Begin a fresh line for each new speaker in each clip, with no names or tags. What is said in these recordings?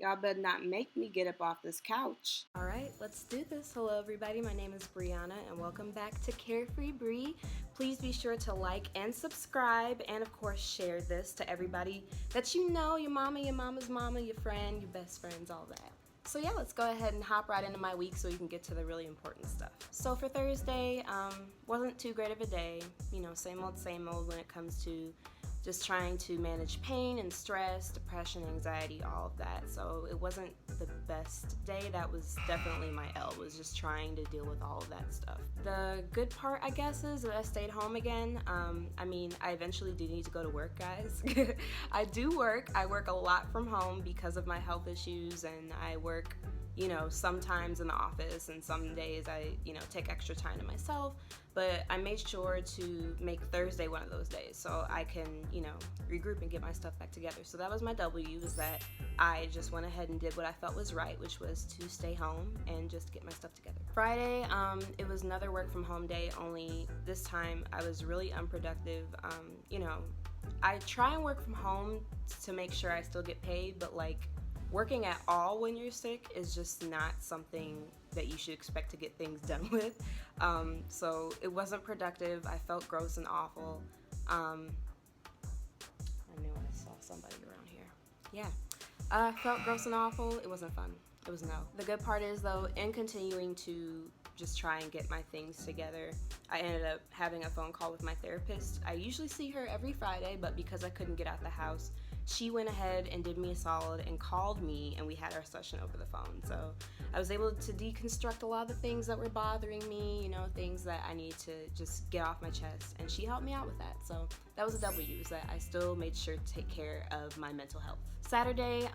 Y'all better not make me get up off this couch.
All right, let's do this. Hello, everybody. My name is Brianna, and welcome back to CareFreeBri. Please be sure to like and subscribe, and of course, share this to everybody that you know, your mama, your mama's mama, your friend, your best friends, all that. So yeah, let's go ahead and hop right into my week so we can get to the really important stuff. So for Thursday, wasn't too great of a day. You know, same old when it comes to just trying to manage pain and stress, depression, anxiety, all of that. So it wasn't the best day. That was definitely my L, was just trying to deal with all of that stuff. The good part, I guess, is that I stayed home again. I eventually do need to go to work, guys. I do work. I work a lot from home because of my health issues, and I work, you know, sometimes in the office, and some days I, take extra time to myself. But I made sure to make Thursday one of those days so I can, regroup and get my stuff back together. So that was my W, is that I just went ahead and did what I felt was right, which was to stay home and just get my stuff together. Friday, it was another work from home day, only this time I was really unproductive. I try and work from home to make sure I still get paid, but working at all when you're sick is just not something that you should expect to get things done with. So it wasn't productive. I felt gross and awful. I knew I saw somebody around here. Yeah. I felt gross and awful. It wasn't fun. It was no. The good part is, though, in continuing to just try and get my things together, I ended up having a phone call with my therapist. I usually see her every Friday, but because I couldn't get out the house, she went ahead and did me a solid and called me, and we had our session over the phone. So I was able to deconstruct a lot of the things that were bothering me, things that I need to just get off my chest, and she helped me out with that. So that was a W, is that I still made sure to take care of my mental health. Saturday,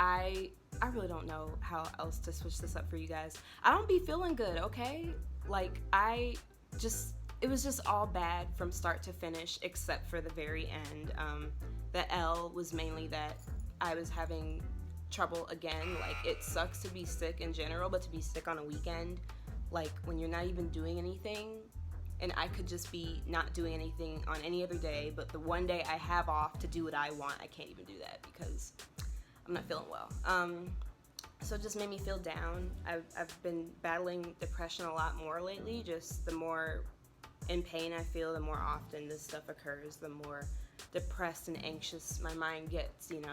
I really don't know how else to switch this up for you guys. I don't be feeling good, okay? It was just all bad from start to finish, except for the very end. The L was mainly that I was having trouble again. It sucks to be sick in general, but to be sick on a weekend, when you're not even doing anything, and I could just be not doing anything on any other day, but the one day I have off to do what I want, I can't even do that because I'm not feeling well. So it just made me feel down. I've been battling depression a lot more lately. Just the more in pain I feel, the more often this stuff occurs, the more depressed and anxious my mind gets, and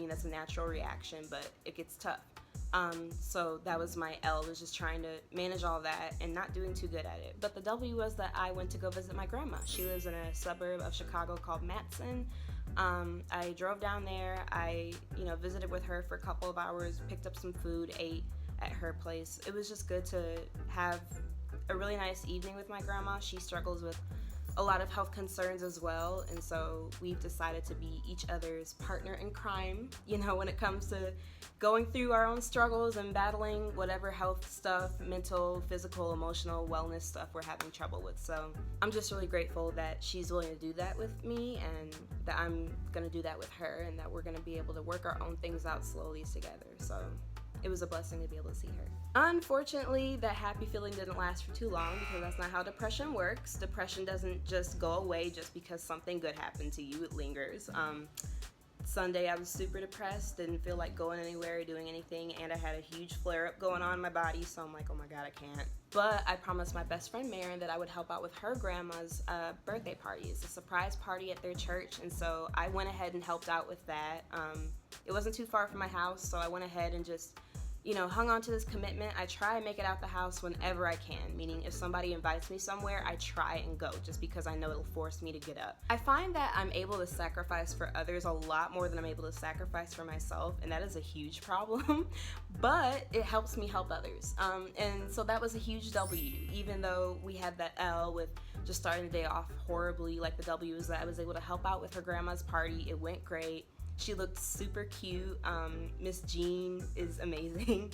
that's a natural reaction, but it gets tough. So that was my L, was just trying to manage all that and not doing too good at it. But the W was that I went to go visit my grandma. She lives in a suburb of Chicago called Matson. I drove down there. I, visited with her for a couple of hours, picked up some food, ate at her place. It was just good to have a really nice evening with my grandma. She struggles with a lot of health concerns as well, and so we've decided to be each other's partner in crime, when it comes to going through our own struggles and battling whatever health stuff, mental, physical, emotional wellness stuff we're having trouble with. So I'm just really grateful that she's willing to do that with me, and that I'm gonna do that with her, and that we're gonna be able to work our own things out slowly together. So it was a blessing to be able to see her. Unfortunately, that happy feeling didn't last for too long, because that's not how depression works. Depression doesn't just go away just because something good happened to you. It lingers. Sunday, I was super depressed, didn't feel like going anywhere or doing anything, and I had a huge flare-up going on in my body, so I'm like, oh my god, I can't. But I promised my best friend Maren that I would help out with her grandma's birthday party. It's a surprise party at their church, and so I went ahead and helped out with that. It wasn't too far from my house, so I went ahead and just hung on to this commitment. I try and make it out the house whenever I can, meaning if somebody invites me somewhere, I try and go, just because I know it'll force me to get up. I find that I'm able to sacrifice for others a lot more than I'm able to sacrifice for myself, and that is a huge problem, but it helps me help others. And so that was a huge W, even though we had that L with just starting the day off horribly. The W is that I was able to help out with her grandma's party. It went great. She looked super cute. Miss Jean is amazing.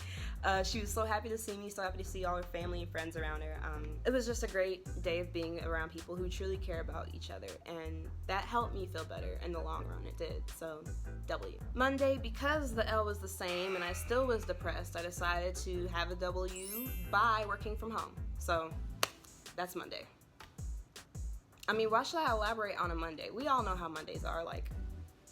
She was so happy to see me, so happy to see all her family and friends around her. It was just a great day of being around people who truly care about each other, and that helped me feel better in the long run. It did. So W. Monday, because the L was the same and I still was depressed, I decided to have a W by working from home. So that's Monday. Why should I elaborate on a Monday? We all know how Mondays are.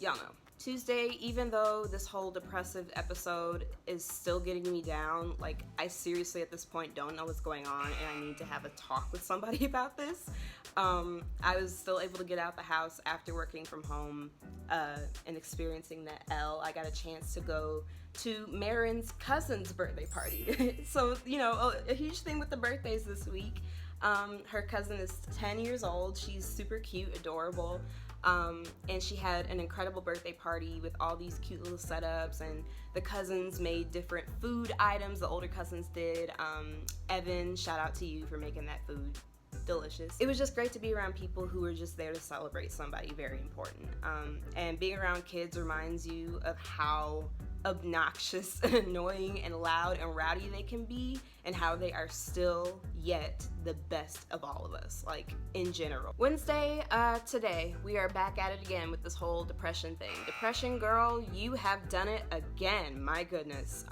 Y'all know. Tuesday, even though this whole depressive episode is still getting me down, like, I seriously at this point don't know what's going on and I need to have a talk with somebody about this. I was still able to get out the house after working from home and experiencing that L. I got a chance to go to Marin's cousin's birthday party. So, you know, a huge thing with the birthdays this week. Her cousin is 10 years old. She's super cute, adorable. And she had an incredible birthday party with all these cute little setups, and the cousins made different food items. The older cousins did. Evan, shout out to you for making that food delicious. It was just great to be around people who were just there to celebrate somebody very important. And being around kids reminds you of how obnoxious and annoying and loud and rowdy they can be, and how they are still yet the best of all of us, like, in general. Wednesday, today, we are back at it again with this whole depression thing. Depression, girl, you have done it again. My goodness.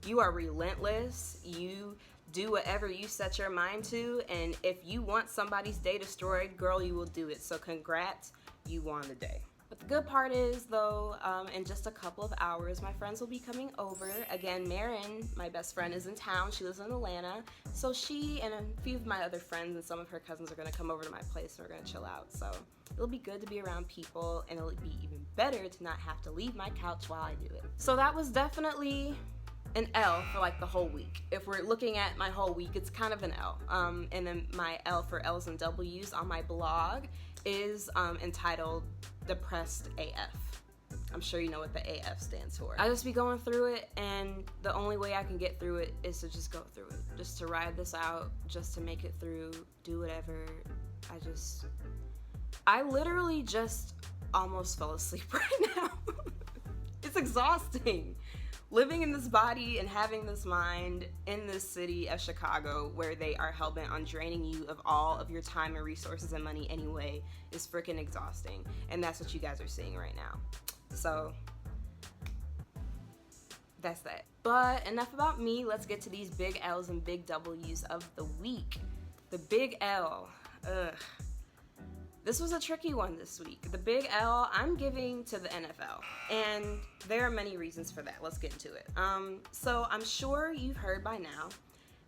You are relentless. You do whatever you set your mind to, and if you want somebody's day destroyed, girl, you will do it. So congrats, you won the day. But the good part is, though, in just a couple of hours, my friends will be coming over. Again, Marin, my best friend, is in town. She lives in Atlanta. So she and a few of my other friends and some of her cousins are going to come over to my place and we're going to chill out. So it'll be good to be around people, and it'll be even better to not have to leave my couch while I do it. So that was definitely an L for like the whole week. If we're looking at my whole week, it's kind of an L. And then my L for L's and W's on my blog is entitled Depressed AF. I'm sure you know what the AF stands for. I just be going through it, and the only way I can get through it is to just go through it. Just to ride this out, just to make it through, do whatever. I literally just almost fell asleep right now. It's exhausting. Living in this body and having this mind in this city of Chicago, where they are hellbent on draining you of all of your time and resources and money anyway, is freaking exhausting. And that's what you guys are seeing right now. So that's that. But enough about me. Let's get to these big L's and big W's of the week. The big L. This was a tricky one this week. The big L I'm giving to the NFL, and there are many reasons for that. Let's get into it. So I'm sure you've heard by now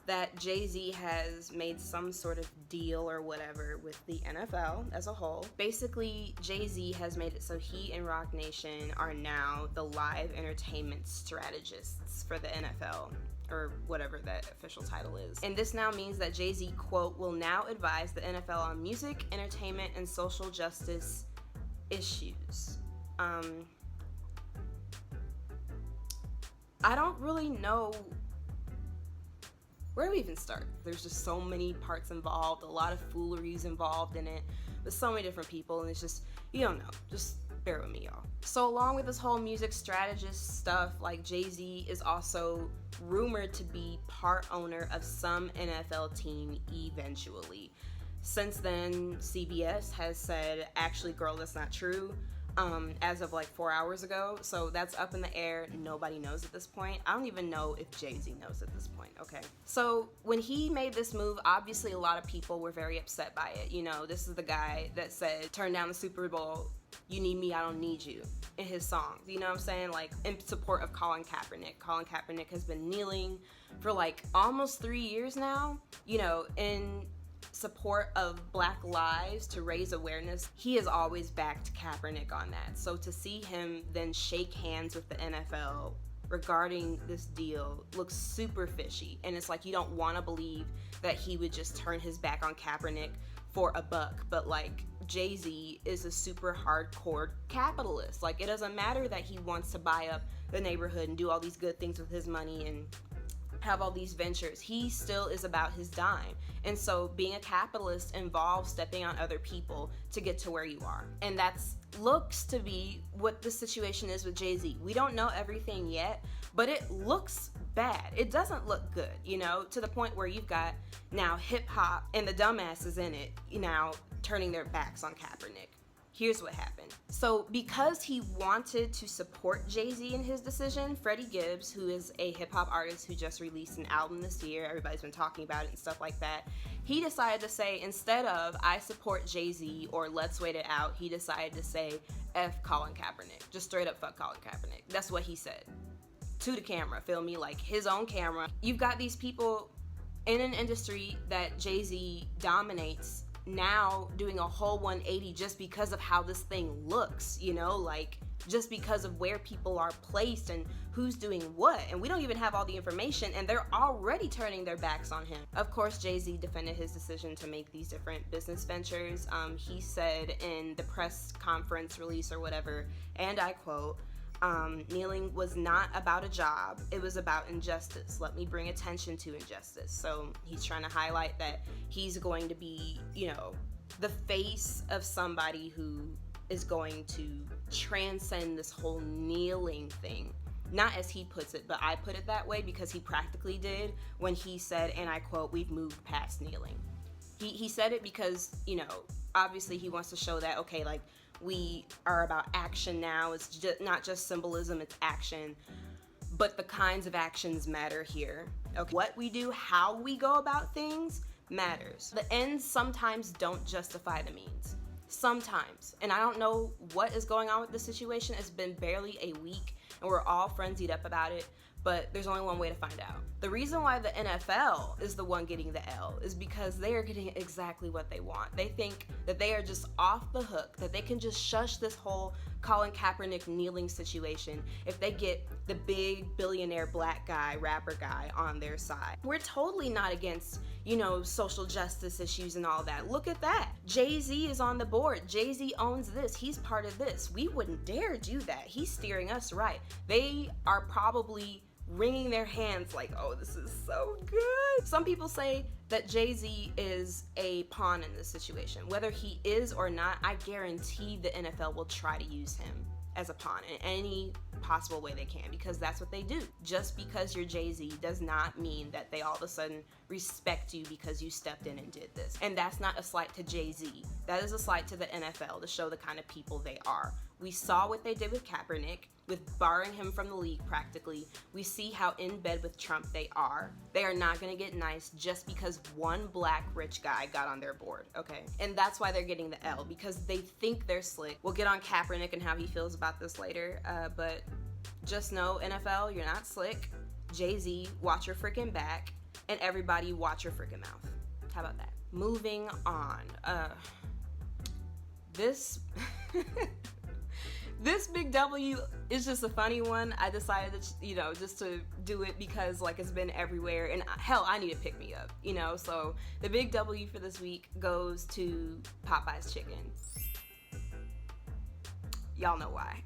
that Jay-Z has made some sort of deal or whatever with the NFL as a whole. Basically, Jay-Z has made it so he and Roc Nation are now the live entertainment strategists for the NFL, or whatever that official title is. And this now means that Jay-Z, quote, will now advise the NFL on music, entertainment, and social justice issues. I don't really know where do we even start. There's just so many parts involved, a lot of fooleries involved in it, with so many different people, and it's just, you don't know. Just bear with me, y'all. So along with this whole music strategist stuff, like, Jay-Z is also rumored to be part owner of some NFL team eventually. Since then, CBS has said, actually, girl, that's not true, as of like 4 hours ago. So that's up in the air. Nobody knows at this point. I don't even know if Jay-Z knows at this point, okay? So when he made this move, obviously a lot of people were very upset by it. You know, this is the guy that said, turn down the Super Bowl, you need me, I don't need you, in his songs. You know what I'm saying? Like, in support of Colin Kaepernick. Colin Kaepernick has been kneeling for like almost 3 years now, you know, in support of Black lives, to raise awareness. He has always backed Kaepernick on that. So to see him then shake hands with the NFL regarding this deal looks super fishy. And it's like, you don't want to believe that he would just turn his back on Kaepernick for a buck. But like, Jay-Z is a super hardcore capitalist. Like, it doesn't matter that he wants to buy up the neighborhood and do all these good things with his money and have all these ventures. He still is about his dime. And so being a capitalist involves stepping on other people to get to where you are. And that's looks to be what the situation is with Jay-Z. We don't know everything yet, but it looks bad. It doesn't look good, you know, to the point where you've got now hip hop and the dumbasses in it, you know, turning their backs on Kaepernick. Here's what happened. So because he wanted to support Jay-Z in his decision, Freddie Gibbs, who is a hip-hop artist who just released an album this year, everybody's been talking about it and stuff like that, he decided to say, instead of I support Jay-Z or let's wait it out, he decided to say F Colin Kaepernick. Just straight up fuck Colin Kaepernick. That's what he said. To the camera, feel me? Like his own camera. You've got these people in an industry that Jay-Z dominates now doing a whole 180 just because of how this thing looks, you know, like just because of where people are placed and who's doing what, and we don't even have all the information, and they're already turning their backs on him. Of course, Jay-Z defended his decision to make these different business ventures. He said in the press conference release or whatever, and I quote, kneeling was not about a job, it was about injustice. Let me bring attention to injustice. So he's trying to highlight that he's going to be, you know, the face of somebody who is going to transcend this whole kneeling thing. Not as he puts it, but I put it that way because he practically did when he said, and I quote, we've moved past kneeling. He said it because, you know, obviously he wants to show that, okay, like, we are about action now. It's just not just symbolism, it's action. But the kinds of actions matter here. Okay. What we do, how we go about things matters. The ends sometimes don't justify the means. Sometimes. And I don't know what is going on with the situation. It's been barely a week and we're all frenzied up about it. But there's only one way to find out. The reason why the NFL is the one getting the L is because they are getting exactly what they want. They think that they are just off the hook, that they can just shush this whole Colin Kaepernick kneeling situation if they get the big billionaire black guy, rapper guy on their side. We're totally not against, you know, social justice issues and all that. Look at that. Jay-Z is on the board. Jay-Z owns this. He's part of this. We wouldn't dare do that. He's steering us right. They are probably wringing their hands like, oh, this is so good. Some people say that Jay-Z is a pawn in this situation. Whether he is or not, I guarantee the NFL will try to use him as a pawn in any possible way they can, because that's what they do. Just because you're Jay-Z does not mean that they all of a sudden respect you because you stepped in and did this. And that's not a slight to Jay-Z. That is a slight to the NFL to show the kind of people they are. We saw what they did with Kaepernick, with barring him from the league practically. We see how in bed with Trump they are. They are not gonna get nice just because one black rich guy got on their board, okay? And that's why they're getting the L, because they think they're slick. We'll get on Kaepernick and how he feels about this later, but just know, NFL, you're not slick. Jay-Z, watch your freaking back. And everybody, watch your freaking mouth. How about that? Moving on. This... This big W is just a funny one. I decided to, you know, just to do it because, like, it's been everywhere. And hell, I need to pick me up, you know? So the big W for this week goes to Popeyes Chicken. Y'all know why.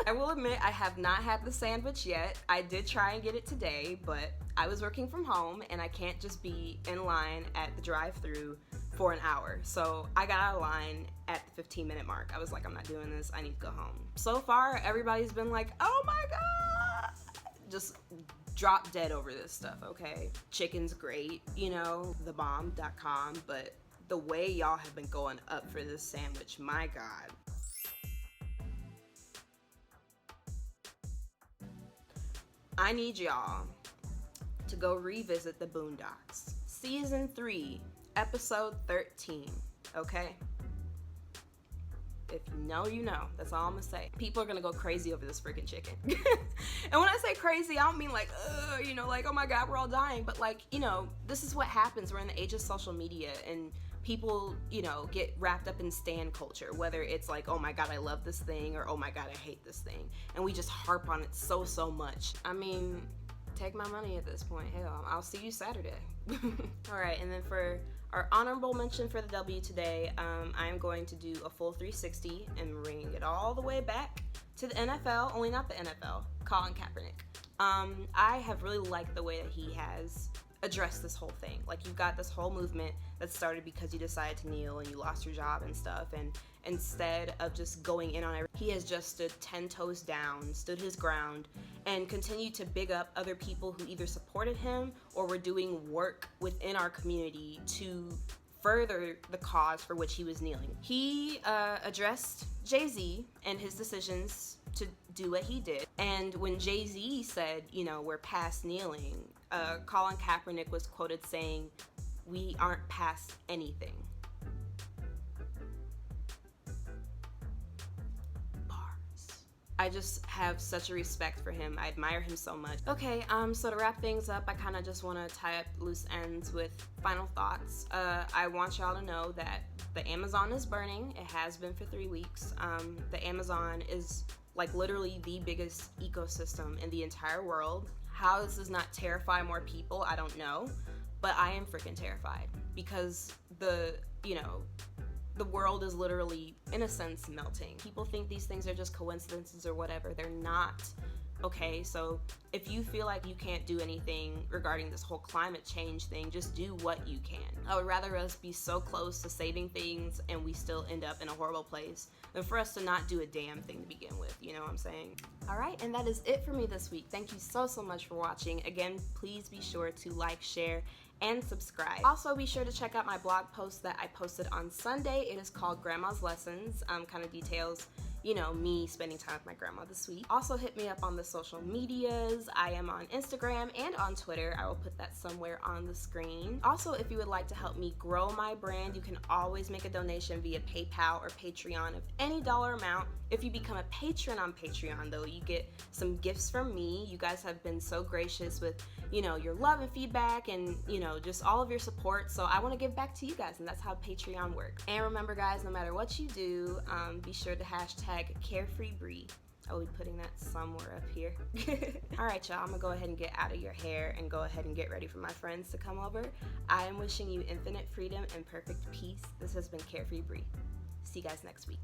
I will admit I have not had the sandwich yet. I did try and get it today, but I was working from home and I can't just be in line at the drive-thru for an hour. So I got out of line at the 15-minute mark. I was like, I'm not doing this. I need to go home. So far, everybody's been like, oh my God. Just drop dead over this stuff, okay? Chicken's great, you know, thebomb.com, but the way y'all have been going up for this sandwich, my God. I need y'all to go revisit the Boondocks. Season 3, episode 13, okay? If you know, you know. That's all I'm gonna say. People are gonna go crazy over this freaking chicken. And when I say crazy, I don't mean like, you know, like, oh my God, we're all dying. But like, you know, this is what happens. We're in the age of social media and people, you know, get wrapped up in stan culture, whether it's like, oh my God, I love this thing, or oh my God, I hate this thing. And we just harp on it so much. I mean, take my money at this point. Hell, I'll see you Saturday. All right, and then for our honorable mention for the W today, I am going to do a full 360 and bring it all the way back to the NFL, only not the NFL, Colin Kaepernick. I have really liked the way that he has addressed this whole thing. Like, you've got this whole movement that started because you decided to kneel and you lost your job and stuff, and instead of just going in on everything, he has just stood 10 toes down, stood his ground, and continued to big up other people who either supported him or were doing work within our community to further the cause for which he was kneeling. He addressed Jay-Z and his decisions to do what he did. And when Jay-Z said, you know, we're past kneeling, Colin Kaepernick was quoted saying, "We aren't past anything." I just have such a respect for him. I admire him so much. Okay, so to wrap things up, I kind of just want to tie up loose ends with final thoughts. I want y'all to know that the Amazon is burning. It has been for 3 weeks. The Amazon is like literally the biggest ecosystem in the entire world. How this does not terrify more people, I don't know. But I am freaking terrified because the world is literally, in a sense, melting. People think these things are just coincidences or whatever. They're not. Okay, so if you feel like you can't do anything regarding this whole climate change thing, just do what you can. I would rather us be so close to saving things and we still end up in a horrible place than for us to not do a damn thing to begin with, you know what I'm saying? All right, and that is it for me this week. Thank you so much for watching. Again, please be sure to like, share, and subscribe. Also, be sure to check out my blog post that I posted on Sunday. It is called Grandma's Lessons, kind of details, you know, me spending time with my grandma this week. Also, hit me up on the social medias. I am on Instagram and on Twitter. I will put that somewhere on the screen. Also, if you would like to help me grow my brand, you can always make a donation via PayPal or Patreon of any dollar amount. If you become a patron on Patreon, though, you get some gifts from me. You guys have been so gracious with, you know, your love and feedback and, you know, just all of your support. So I want to give back to you guys, and that's how Patreon works. And remember, guys, no matter what you do, be sure to hashtag CareFreeBri. I will be putting that somewhere up here. All right, y'all, I'm gonna go ahead and get out of your hair and go ahead and get ready for my friends to come over. I am wishing you infinite freedom and perfect peace. This has been CareFreeBri. See you guys next week.